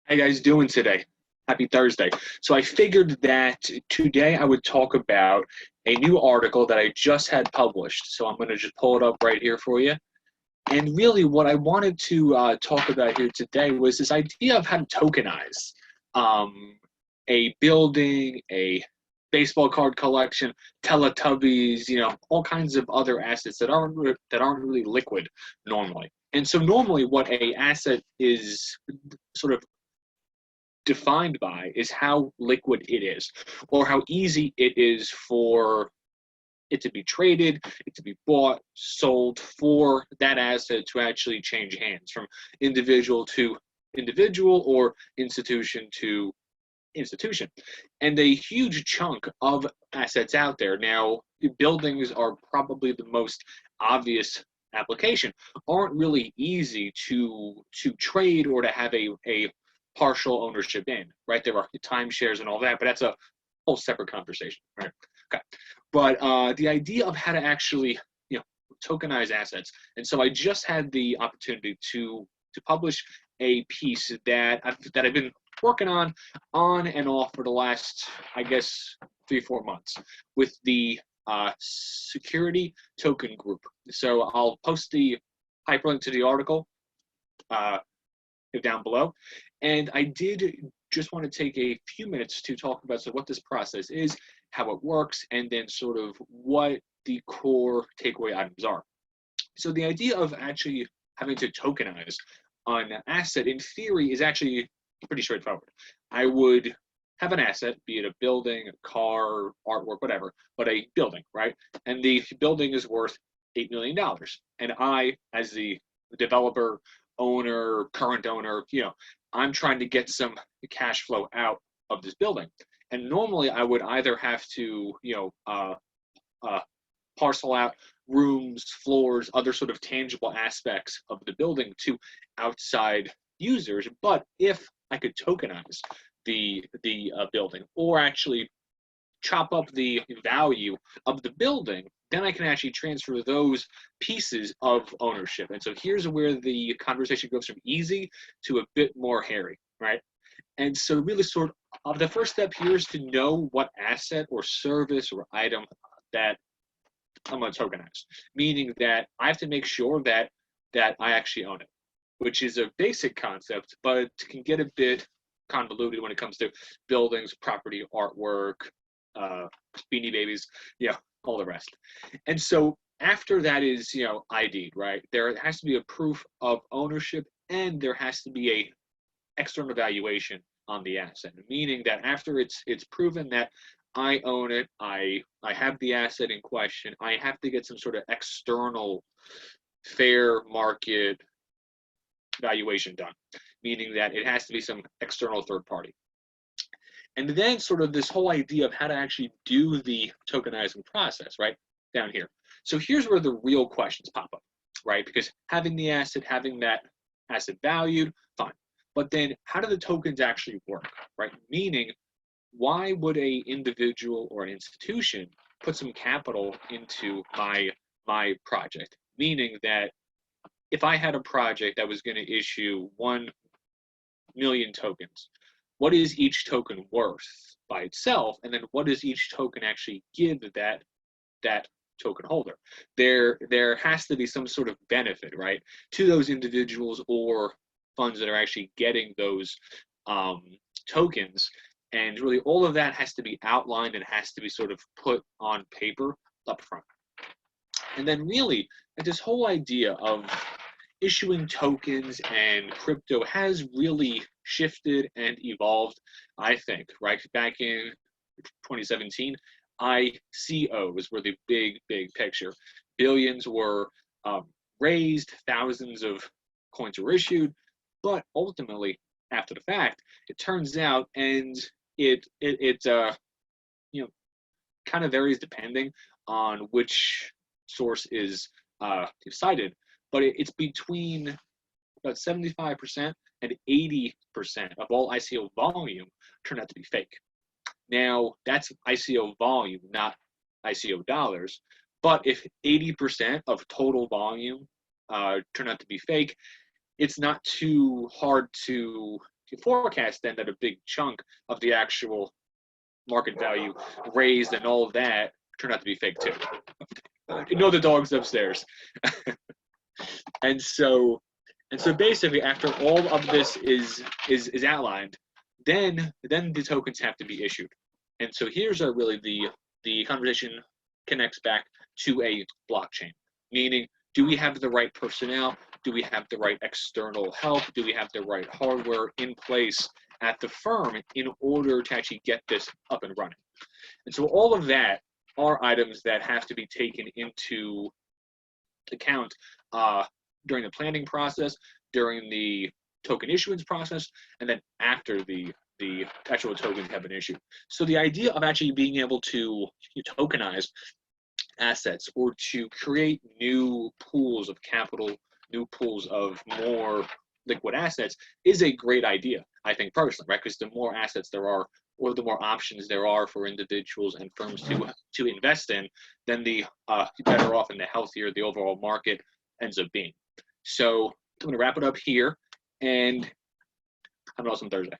How you guys doing today? Happy Thursday. So I figured that today I would talk about a new article that I just had published. So I'm going to just pull it up right here for you. And really what I wanted to talk about here today was this idea of how to tokenize a building, a baseball card collection, Teletubbies, all kinds of other assets that aren't really liquid normally. And so normally what a asset is sort of defined by is how liquid it is, or how easy it is for it to be traded, it to be bought, sold, for that asset to actually change hands from individual to individual or institution to institution. And a huge chunk of assets out there now, buildings are probably the most obvious application, aren't really easy to trade or to have a partial ownership in, right? There are timeshares and all that, but that's a whole separate conversation, right? Okay, but the idea of how to actually, tokenize assets, and so I just had the opportunity to publish a piece that I've been working on and off for the last, I guess, 3-4 months with the security token group. So I'll post the hyperlink to the article down below. And I did just want to take a few minutes to talk about what this process is, how it works, and then sort of what the core takeaway items are. So the idea of actually having to tokenize an asset in theory is actually pretty straightforward. I would have an asset, be it a building, a car, artwork, whatever, but a building, right? And the building is worth $8 million. And I, as the developer, owner, current owner, I'm trying to get some cash flow out of this building. And normally I would either have to, parcel out rooms, floors, other sort of tangible aspects of the building to outside users. But if I could tokenize the building, or actually chop up the value of the building, then I can actually transfer those pieces of ownership. And so here's where the conversation goes from easy to a bit more hairy, right? And so really sort of the first step here is to know what asset or service or item that I'm going to tokenize, meaning that I have to make sure that I actually own it, which is a basic concept, but it can get a bit convoluted when it comes to buildings, property, artwork, Beanie Babies, all the rest. And so after that is, ID'd, right? There has to be a proof of ownership, and there has to be a external valuation on the asset, meaning that after it's proven that I own it, I have the asset in question, I have to get some sort of external fair market valuation done, meaning that it has to be some external third party. And then sort of this whole idea of how to actually do the tokenizing process, right, down here. So here's where the real questions pop up, right? Because having the asset, having that asset valued, fine. But then how do the tokens actually work, right? Meaning, why would a individual or an institution put some capital into my project? Meaning that if I had a project that was going to issue 1 million tokens, what is each token worth by itself, and then what does each token actually give that token holder? There has to be some sort of benefit, right, to those individuals or funds that are actually getting those tokens, and really all of that has to be outlined and has to be sort of put on paper up front. And then really, this whole idea of issuing tokens and crypto has really shifted and evolved, I think, right? Back in 2017, ICOs were the big picture. Billions were raised, thousands of coins were issued, but ultimately, after the fact, it turns out, and it kind of varies depending on which source is cited, but it's between about 75% and 80% of all ICO volume turned out to be fake. Now, that's ICO volume, not ICO dollars, but if 80% of total volume turn out to be fake, it's not too hard to forecast then that a big chunk of the actual market value raised and all of that turned out to be fake too. You know the dog's upstairs. and so basically after all of this is outlined, then the tokens have to be issued. And so here's really the conversation connects back to a blockchain, meaning, do we have the right personnel? Do we have the right external help? Do we have the right hardware in place at the firm in order to actually get this up and running? And so all of that are items that have to be taken into account during the planning process, during the token issuance process, and then after the actual tokens have been issued. So the idea of actually being able to tokenize assets or to create new pools of capital, new pools of more liquid assets is a great idea, I think, personally, right? Because the more assets there are, or the more options there are for individuals and firms to invest in, then the better off and the healthier the overall market ends up being. So I'm going to wrap it up here, and have an awesome Thursday.